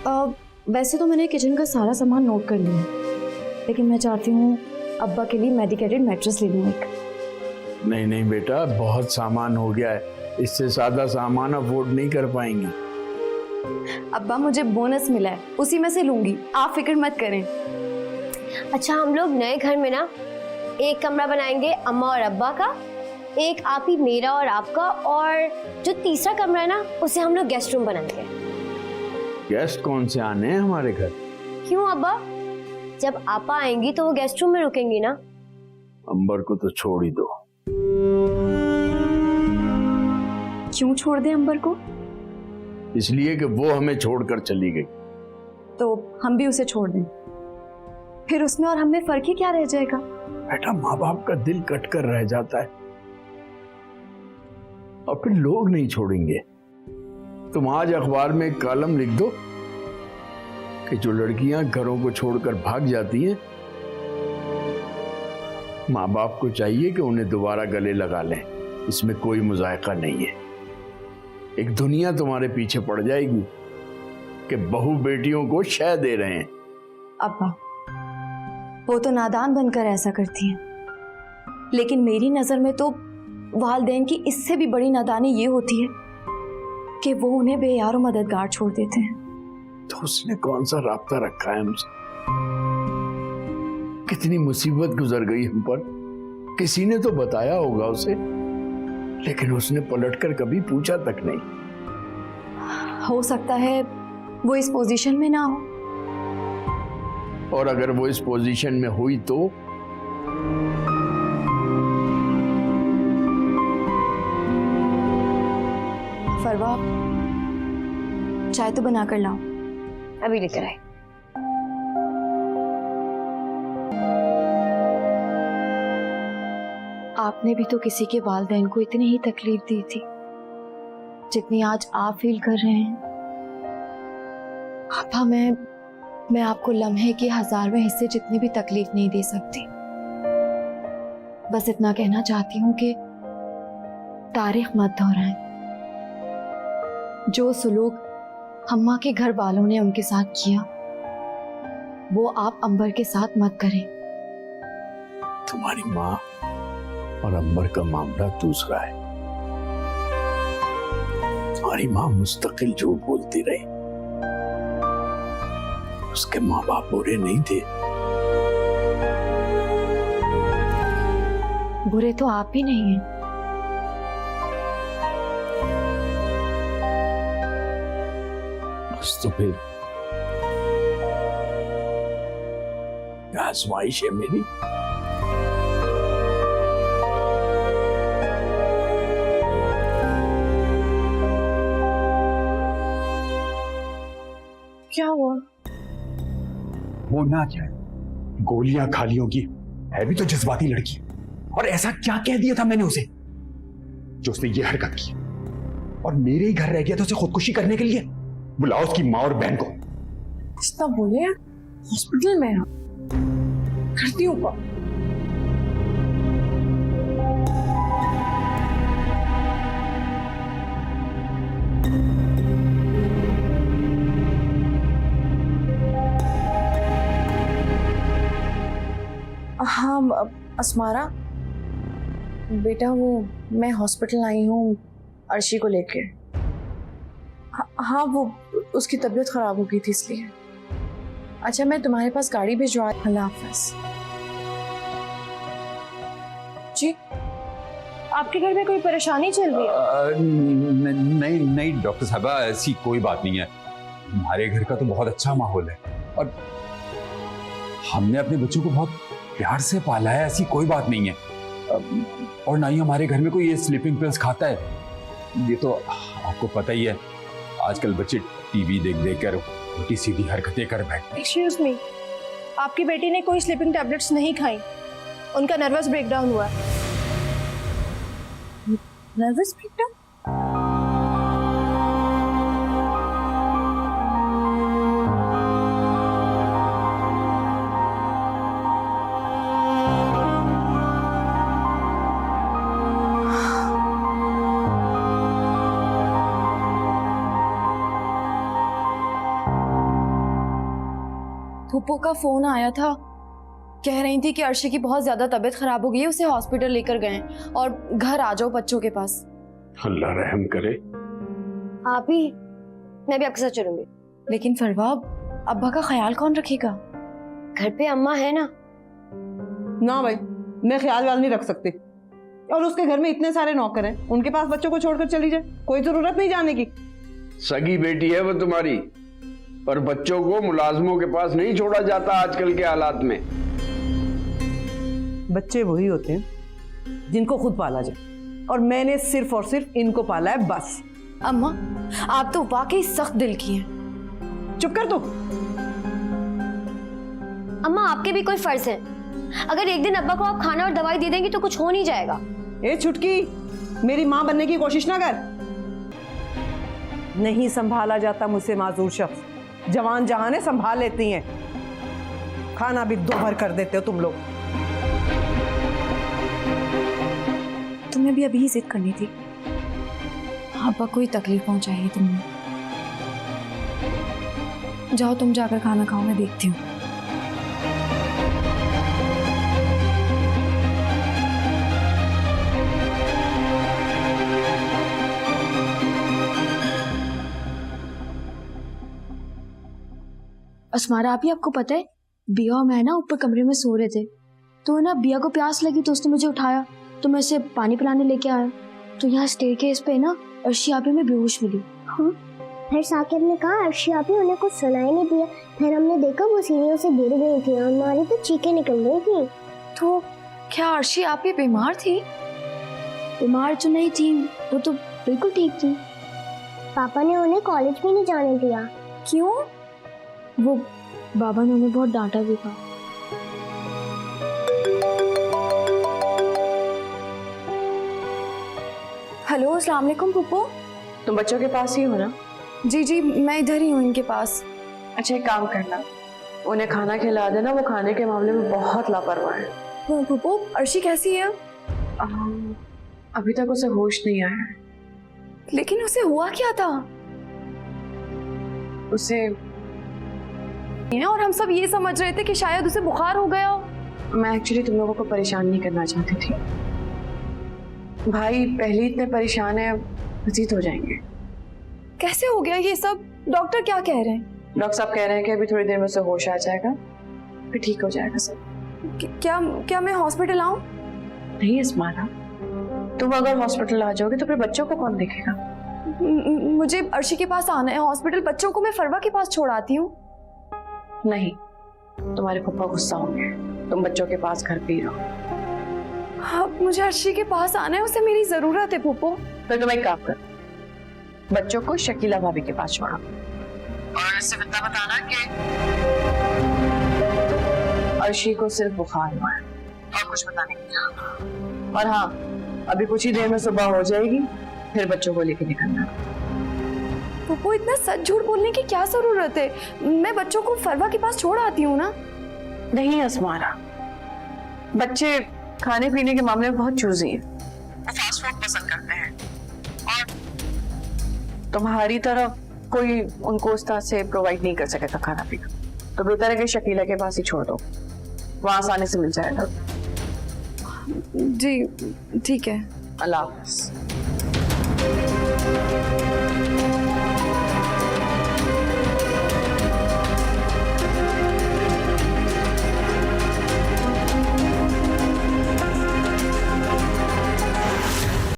वैसे तो मैंने किचन का सारा सामान नोट कर लिया, लेकिन मैं चाहती हूँ अब्बा के लिए मेडिकेटेड मैट्रेस ले लूँ एक। नहीं नहीं बेटा, बहुत सामान हो गया है, इससे सादा सामान अफोर्ड नहीं कर पाएंगी। अब्बा मुझे बोनस मिला है, उसी में से लूंगी, आप फिक्र मत करें। अच्छा, हम लोग नए घर में ना एक कमरा बनाएंगे अम्मा और अब्बा का, एक आप ही मेरा और आपका, और जो तीसरा कमरा है ना उसे हम लोग गेस्ट रूम बनाएंगे। गेस्ट कौन से आने हैं हमारे घर? क्यों अब्बा, जब आपा आएंगी तो वो गेस्ट रूम में रुकेंगी ना। अंबर को तो छोड़ ही दो। क्यों छोड़ दें अंबर को? इसलिए कि वो हमें छोड़कर चली गई। तो हम भी उसे छोड़ दें, फिर उसमें और हमें फर्क ही क्या रह जाएगा? बेटा, माँ बाप का दिल कट कर रह जाता है और फिर लोग नहीं छोड़ेंगे। तुम आज अखबार में एक कॉलम लिख दो कि जो लड़कियां घरों को छोड़कर भाग जाती हैं, माँ बाप को चाहिए कि उन्हें दोबारा गले लगा लें। इसमें कोई मुजायका नहीं है। एक दुनिया तुम्हारे पीछे पड़ जाएगी कि बहू बेटियों को शय दे रहे हैं। अब्बा, वो तो नादान बनकर ऐसा करती हैं, लेकिन मेरी नजर में तो वालिदैन की इससे भी बड़ी नादानी ये होती है कि वो उन्हें बेयार मददगार छोड़ देते हैं। तो उसने कौन सा राब्ता रखा है हमसे? कितनी मुसीबत गुजर गई हम पर, किसी ने तो बताया होगा उसे, लेकिन उसने पलटकर कभी पूछा तक नहीं। हो सकता है वो इस पोजीशन में ना हो, और अगर वो इस पोजीशन में हुई तो फरवा, चाय तो बना कर लाओ। अभी लेकर आए। आपने भी तो किसी के वालिदैन को इतनी ही तकलीफ दी थी जितनी आज आप फील कर रहे हैं। आपा, मैं आपको लम्हे के 1000वें हिस्से जितनी भी तकलीफ नहीं दे सकती। बस इतना कहना चाहती हूँ कि तारीख मत दोहराएं। जो सुलूक अम्मा के घर वालों ने उनके साथ किया, वो आप अंबर के साथ मत करें। तुम्हारी माँ और अंबर का मामला दूसरा है। तुम्हारी माँ मुस्तकिल झूठ बोलती रही, उसके माँ बाप बुरे नहीं थे। बुरे तो आप भी नहीं हैं। बस तो फिर आजमाइश है मेरी। क्या हुआ? वो ना चाहे गोलियां खा ली होगी, है भी तो जज्बाती लड़की। और ऐसा क्या कह दिया था मैंने उसे जो उसने ये हरकत की, और मेरे ही घर रह गया था उसे खुदकुशी करने के लिए? बुलाओ उसकी माँ और बहन को। कितना बोले, हॉस्पिटल में करती हूँ। हाँ अस्मारा बेटा, वो मैं हॉस्पिटल आई हूँ अर्शी को लेके। हाँ, वो उसकी तबीयत खराब हो गई थी इसलिए। अच्छा, मैं तुम्हारे पास गाड़ी भिजवा। अल्लाह हाफ़िज़। जी, आपके घर में कोई परेशानी चल रही है? नहीं नहीं डॉक्टर साहबा, ऐसी कोई बात नहीं है। हमारे घर का तो बहुत अच्छा माहौल है और हमने अपने बच्चों को बहुत प्यार से पाला है, ऐसी कोई बात नहीं है। और ना ही हमारे घर में कोई ये स्लीपिंग पिल्स खाता है। ये तो आपको पता ही है, आजकल बच्चे टीवी देख देख कर उल्टी सीधी हरकतें कर बैठते। एक्सक्यूज मी, आपकी बेटी ने कोई स्लीपिंग टैबलेट्स नहीं खाई, उनका नर्वस ब्रेकडाउन हुआ। Nervous breakdown? फूफो का फोन आया था, कह रही थी कि अर्शी की बहुत ज्यादा तबीयत खराब हो गई है, उसे हॉस्पिटल लेकर गए और घर आ जाओ बच्चों के पास। अल्लाह रहम करे। आप ही, मैं भी आपके साथ चलूंगी। लेकिन फरवा, अब्बा का ख्याल कौन रखेगा? घर पे अम्मा है ना। ना भाई, मैं ख्याल वाल नहीं रख सकती। और उसके घर में इतने सारे नौकर हैं, उनके पास बच्चों को छोड़कर चली जाए, कोई जरूरत नहीं जाने की। सगी बेटी है वो तुम्हारी, और बच्चों को मुलाजमों के पास नहीं छोड़ा जाता आजकल के हालात में। बच्चे वही होते हैं जिनको खुद पाला जाए, और मैंने सिर्फ और सिर्फ इनको पाला है, बस। अम्मा, आप तो वाकई सख्त दिल की हैं। चुप कर तू। अम्मा, आपके भी कोई फर्ज है। अगर एक दिन अब्बा को आप खाना और दवाई दे देंगी तो कुछ हो नहीं जाएगा। ए छुटकी, मेरी माँ बनने की कोशिश ना कर। नहीं संभाला जाता मुझसे माजूर शख्स। जवान जहाने संभाल लेती हैं, खाना भी दोहर कर देते हो तुम लोग। तुम्हें भी अभी ही जिद करनी थी। अब्बा को ही तकलीफ पहुंचाई है तुमने। जाओ तुम जाकर खाना खाओ, मैं देखती हूँ। अस्मारा, आप ही आपको पता है, बिया और मैं ना ऊपर कमरे में सो रहे थे, तो ना बिया को प्यास लगी तो उसने मुझे उठाया, तो मैं उसे पानी पिलाने लेके आया। तो यहाँ स्टेयरकेस पे ना अर्शी आपी में बेहोश मिली। फिर साकिब ने कहा अर्शी आपी उन्हें कुछ सुनाई नहीं दिया। फिर हमने देखा वो सीढ़ियों से गिर गई थी और हमारी तो चीखें निकल गई थी। तो क्या अर्शी आपी बीमार थी? बीमार तो नहीं थी, वो तो बिल्कुल ठीक थी। पापा ने उन्हें कॉलेज भी नहीं जाने दिया। क्यों? वो बाबा ने उन्हें बहुत डांटा भी था। हेलो, अस्सलाम वालेकुम फूफो। तुम बच्चों के पास ही हो ना? जी जी, मैं इधर ही हूँ इनके पास। अच्छा, एक काम करना, उन्हें खाना खिला देना, वो खाने के मामले में बहुत लापरवाह है। फूफो, अर्शी कैसी है? अभी तक उसे होश नहीं आया है। लेकिन उसे हुआ क्या था? उसे, और हम सब ये समझ रहे थे कि शायद उसे बुखार हो गया हो। मैं एक्चुअली तुम लोगों को परेशान नहीं करना चाहती थी। भाई पहले इतने परेशान है, मजीद हो जाएंगे। कैसे हो गया ये सब? डॉक्टर क्या कह रहे हैं? डॉक्टर साहब कह रहे हैं कि अभी थोड़ी देर में उसे होश आ जाएगा, फिर ठीक हो जाएगा सब। क्या मैं हॉस्पिटल आऊं? नहीं अस्मारा, तुम अगर हॉस्पिटल आ जाओगे तो फिर बच्चों को कौन देखेगा? मुझे अर्शी के पास आना है हॉस्पिटल। बच्चों को मैं फरवा के पास छोड़ आती हूँ। नहीं, तुम्हारे पापा गुस्सा होंगे। तुम बच्चों के पास घर पे ही रहो। हाँ, मुझे अर्शी के पास आना है, उसे मेरी जरूरत है फूफो। फिर तुम एक काम कर, बच्चों को शकीला भाभी के पास छोड़ो और इससे बताना कि अर्शी को सिर्फ बुखार हुआ है और कुछ बताने की। और हाँ, अभी कुछ ही देर में सुबह हो जाएगी, फिर बच्चों को लेके निकलना। फूफो, इतना सच झूठ बोलने की क्या जरूरत है? मैं बच्चों को फरवा के पास छोड़ आती हूँ ना। नहीं अस्मारा, बच्चे खाने पीने के मामले में बहुत चूजी हैं, वो फास्ट फूड पसंद करते हैं, और तुम्हारी तरह कोई उनको उस तरह से प्रोवाइड नहीं कर सकेगा खाना पीना। तो बेहतर है कि शकीला के पास ही छोड़ दो, वहां आसानी से मिल जाएगा। जी ठीक है। अल्लाह हाफ़िज़।